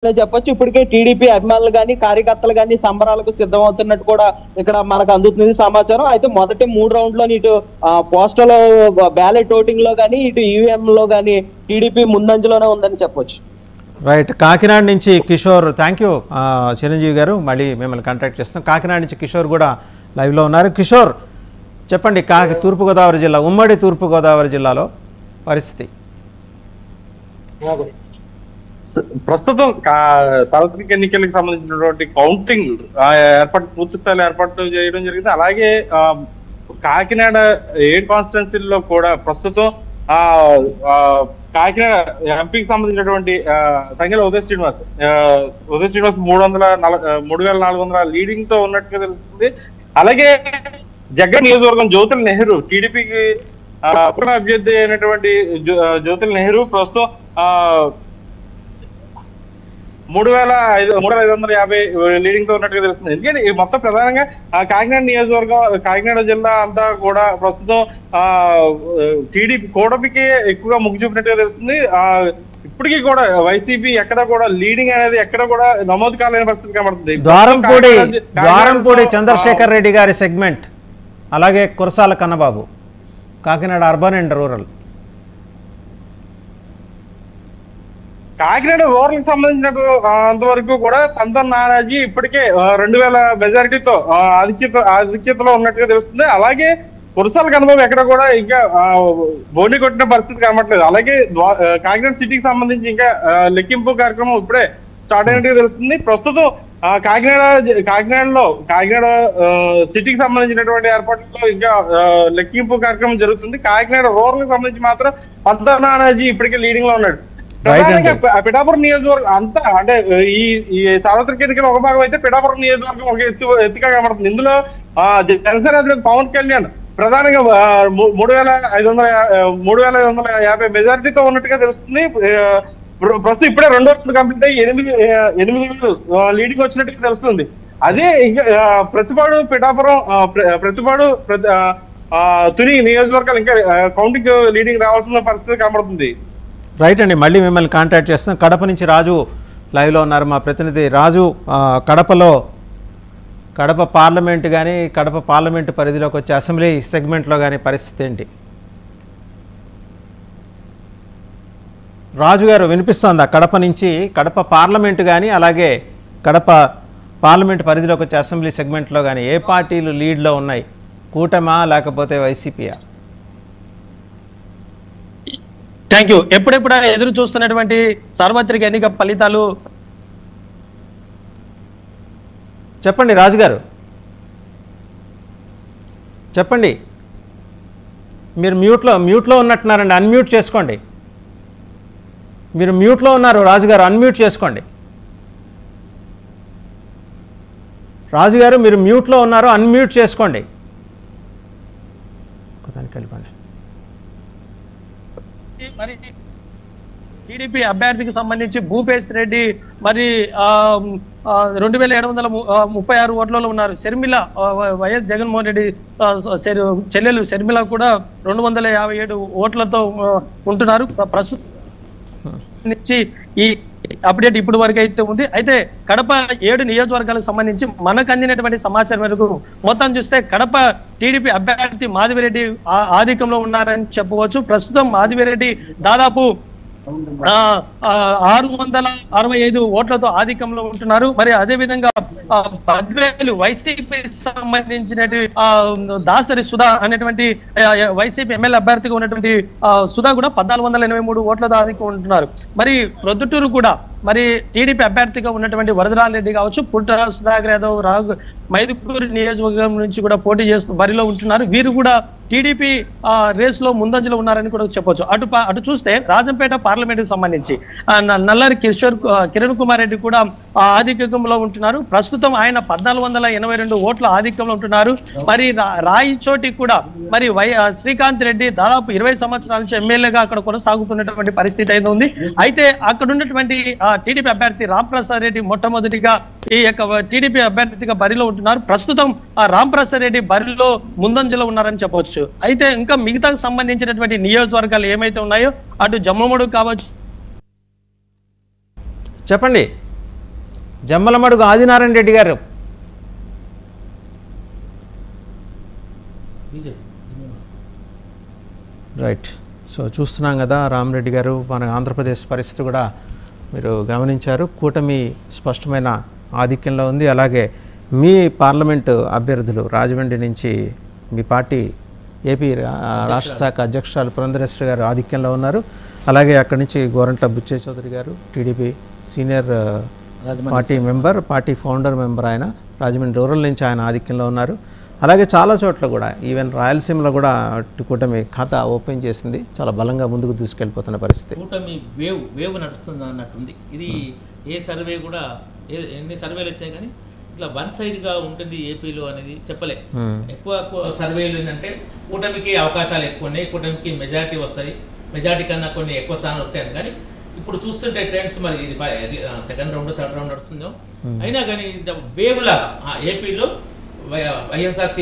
చెప్పొచ్చు. ఇప్పటికే టీడీపీ అభిమానులు గానీ కార్యకర్తలు గానీ సంబరాలకు సిద్ధమవుతున్నట్టు కూడా ఇక్కడ మనకు అందుతుంది సమాచారం. అయితే మొదటి 3 రౌండ్లో ఇటు పోస్టల్ బ్యాలెట్ ఓటింగ్ లో గానీ ఇటు ఈవీఎం లో గానీ టీడీపీ ముందంజలోనే ఉందని చెప్పొచ్చు. రైట్. కాకినాడ నుంచి కిషోర్, థ్యాంక్ యూ చిరంజీవి గారు, మళ్ళీ మిమ్మల్ని కాంటాక్ట్ చేస్తాం. కాకినాడ నుంచి కిషోర్ కూడా లైవ్లో ఉన్నారు. కిషోర్ చెప్పండి, తూర్పుగోదావరి జిల్లా, ఉమ్మడి తూర్పుగోదావరి జిల్లాలో పరిస్థితి ప్రస్తుతం సార్వత్రిక ఎన్నికలకు సంబంధించినటువంటి కౌంటింగ్ పూర్తి స్థాయిలో ఏర్పాటు చేయడం జరిగింది. అలాగే కాకినాడ 7 కాన్స్టిట్యున్సీల్లో కూడా ప్రస్తుతం కాకినాడ ఎంపీకి సంబంధించినటువంటి సంఖ్యలో ఉదయ్ శ్రీనివాస్ 3,400 లీడింగ్ తో ఉన్నట్టుగా తెలుస్తుంది. అలాగే జగన్ నియోజకవర్గం జ్యోతుల నెహ్రూ, టీడీపీకి అభ్యర్థి అయినటువంటి జ్యోతుల నెహ్రూ ప్రస్తుతం 3,550 లీడింగ్ తో ఉన్నట్టుగా తెలుస్తుంది. ఎందుకంటే ఈ మొత్తం ప్రధానంగా కాకినాడ నియోజకవర్గం, కాకినాడ జిల్లా అంతా కూడా ప్రస్తుతం టీడీపీ కూటమికి ఎక్కువగా మొగ్గు చూపినట్టుగా తెలుస్తుంది. ఇప్పటికీ కూడా వైసీపీ ఎక్కడ కూడా లీడింగ్ అనేది ఎక్కడ కూడా నమోదు కాలేని పరిస్థితి కనబడుతుంది. ద్వారంపూడి చంద్రశేఖర్ రెడ్డి గారి సెగ్మెంట్, అలాగే Kurasala Kannababu, Kakinada urban and rural. Kakinada rural కి సంబంధించినంతవరకు కూడా పంతన్ నానాజీ ఇప్పటికే 2,000 మెజారిటీతో ఆధిక్యతలో ఉన్నట్టుగా తెలుస్తుంది. అలాగే కురసాల కన్నబాబు ఎక్కడ కూడా ఇంకా బోని కొట్టిన పరిస్థితి కనబడలేదు. అలాగే కాకినాడ సిటీకి సంబంధించి ఇంకా లెక్కింపు కార్యక్రమం ఇప్పుడే స్టార్ట్ అయినట్టుగా తెలుస్తుంది. ప్రస్తుతం కాకినాడ సిటీకి సంబంధించినటువంటి ఏర్పాట్లలో ఇంకా లెక్కింపు కార్యక్రమం జరుగుతుంది. కాకినాడ రూరల్ కి సంబంధించి మాత్రం పంతన్ నానాజీ ఇప్పటికే లీడింగ్ లో ఉన్నాడు. ప్రధానంగా పిఠాపురం నియోజకవర్గం అంతా అంటే ఈ సార్వత్రిక ఎన్నికల ఒక భాగం అయితే పిఠాపురం నియోజకవర్గం ఒక ఎత్తుగా కనబడుతుంది. ఇందులో జనసేన అధినేత పవన్ కళ్యాణ్ ప్రధానంగా 3,550 మెజారిటీతో ఉన్నట్టుగా తెలుస్తుంది. ప్రస్తుతం ఇప్పుడే 2 రోజులు కంప్లీట్ అయ్యి 8,000 లీడింగ్ వచ్చినట్టుగా తెలుస్తుంది. అదే ఇంకా ప్రతిపాడు, పిఠాపురం, తుని నియోజకవర్గాలు ఇంకా కౌంటింగ్ లీడింగ్ రావాల్సిన పరిస్థితి కనబడుతుంది. రైట్ అండి, మళ్ళీ మిమ్మల్ని కాంటాక్ట్ చేస్తాం. కడప నుంచి రాజు లైవ్లో ఉన్నారు, మా ప్రతినిధి రాజు. కడప పార్లమెంట్ కానీ కడప పార్లమెంటు పరిధిలోకి వచ్చే అసెంబ్లీ సెగ్మెంట్లో కానీ పరిస్థితి ఏంటి? రాజు గారు వినిపిస్తుందా? కడప నుంచి కడప పార్లమెంటు కానీ అలాగే కడప పార్లమెంటు పరిధిలోకి వచ్చే అసెంబ్లీ సెగ్మెంట్లో కానీ ఏ పార్టీలు లీడ్లో ఉన్నాయి? కూటమా లేకపోతే వైసీపీయా? Thank you. ఎప్పుడెప్పుడు ఎదురు చూస్తున్నటువంటి సార్వత్రిక ఎన్నిక ఫలితాలు చెప్పండి రాజు గారు, చెప్పండి. మీరు మ్యూట్లో ఉన్నట్టున్నారండి, అన్మ్యూట్ చేసుకోండి. మీరు మ్యూట్లో ఉన్నారు రాజు గారు, అన్మ్యూట్ చేసుకోండి. రాజు గారు మీరు మ్యూట్లో ఉన్నారు, అన్మ్యూట్ చేసుకోండి. దానికి వెళ్ళిపోండి. మరి టీడీపీ అభ్యర్థికి సంబంధించి భూపేశ్ రెడ్డి మరి 2,736 ఓట్లలో ఉన్నారు. షర్మిల, వైఎస్ జగన్మోహన్ రెడ్డి చెల్లెలు షర్మిల కూడా 257 ఓట్లతో ఉంటున్నారు. ప్రస్తుతం నుంచి ఈ అప్డేట్ ఇప్పటి వరకు అయితే ఉంది. అయితే కడప 7 నియోజకవర్గాలకు సంబంధించి మనకు అందినటువంటి సమాచారం మేరకు మొత్తం చూస్తే కడప టీడీపీ అభ్యర్థి మాధవిరెడ్డి ఆధిక్యంలో ఉన్నారని చెప్పవచ్చు. ప్రస్తుతం మాధవిరెడ్డి దాదాపు 665 ఓట్లతో ఆధిక్యంలో ఉంటున్నారు. మరి అదే విధంగా 10,000 వైసీపీ సంబంధించిన దాసరి సుధా అనేటువంటి వైసీపీ ఎమ్మెల్యే అభ్యర్థిగా ఉన్నటువంటి సుధా కూడా 1,483 ఓట్లతో ఆధిక్యం ఉంటున్నారు. మరి ప్రొద్దుటూరు కూడా మరి టీడీపీ అభ్యర్థిగా ఉన్నటువంటి వరదరాజరెడ్డి కావచ్చు, పుట్ట సుధాకర్ యాదవ్ మైదుకూరు నియోజకవర్గం నుంచి కూడా పోటీ చేస్తూ బరిలో ఉంటున్నారు. వీరు కూడా టీడీపీ రేస్ లో ముందంజలో ఉన్నారని కూడా చెప్పొచ్చు. అటు చూస్తే రాజంపేట పార్లమెంట్ కి సంబంధించి నల్లారి కిరణ్ కుమార్ రెడ్డి కూడా ఆధిక్యంలో ఉంటున్నారు. ప్రస్తుతం ఆయన 1,482 ఓట్ల ఆధిక్యంలో ఉంటున్నారు. మరి రాయిచోటి కూడా మరి శ్రీకాంత్ రెడ్డి దాదాపు 20 సంవత్సరాల నుంచి ఎమ్మెల్యేగా అక్కడ కొనసాగుతున్నటువంటి పరిస్థితి అయితే ఉంది. అయితే అక్కడ ఉన్నటువంటి టీడీపీ అభ్యర్థి రాంప్రసాద్ రెడ్డి మొట్టమొదటిగా ఈ యొక్క టీడీపీ అభ్యర్థిగా బరిలో ఉంటున్నారు. ప్రస్తుతం రాంప్రసాద్ రెడ్డి బరిలో ముందంజలో ఉన్నారని చెప్పవచ్చు. అయితే ఇంకా మిగతా సంబంధించినటువంటి నియోజకవర్గాలు ఏమైతే ఉన్నాయో అటు జమ్మముడు కావచ్చు, చెప్పండి జమ్మలమడుగు ఆదినారాయణ రెడ్డి గారు. రైట్. సో చూస్తున్నాం కదా రామరెడ్డి గారు, మన ఆంధ్రప్రదేశ్ పరిస్థితి కూడా మీరు గమనించారు. కూటమి స్పష్టమైన ఆధిక్యంలో ఉంది. అలాగే మీ పార్లమెంటు అభ్యర్థులు రాజమండ్రి నుంచి మీ పార్టీ ఏపీ రాష్ట్ర శాఖ అధ్యక్షురాలు పురంధరేశ్వరి గారు ఆధిక్యంలో ఉన్నారు. అలాగే అక్కడి నుంచి గోరంట్ల బుచ్చయ్య చౌదరి గారు TDP senior party member, party founder member, ఆయన రాజమండ్రి రూరల్ నుంచి ఆయన ఆధిక్యంలో ఉన్నారు. అలాగే చాలా చోట్ల కూడా ఈవెన్ రాయలసీమలో కూడా కూటమి ఖాతా ఓపెన్ చేసింది, చాలా బలంగా ముందుకు దూసుకెళ్ళిపోతున్న పరిస్థితి. కూటమి వేవ్ నడుస్తుంది అన్నట్టుంది. ఇది ఏ సర్వే కూడా ఎన్ని సర్వేలు వచ్చాయి కానీ ఇట్లా వన్ సైడ్గా ఉంటుంది ఏపీలో అనేది చెప్పలే. ఎక్కువ సర్వేలు ఏంటంటే కూటమికి అవకాశాలు ఎక్కువ ఉన్నాయి, కూటమికి మెజారిటీ వస్తుంది, మెజారిటీ కన్నా కొన్ని ఎక్కువ స్థానాలు వస్తాయని. కానీ ఇప్పుడు చూస్తుంటే ట్రెండ్స్ మరి ఇది సెకండ్ రౌండ్ థర్డ్ రౌండ్ నడుస్తుందో అయినా కానీ వేవ్ లాగా ఏపీలో వైఎస్ఆర్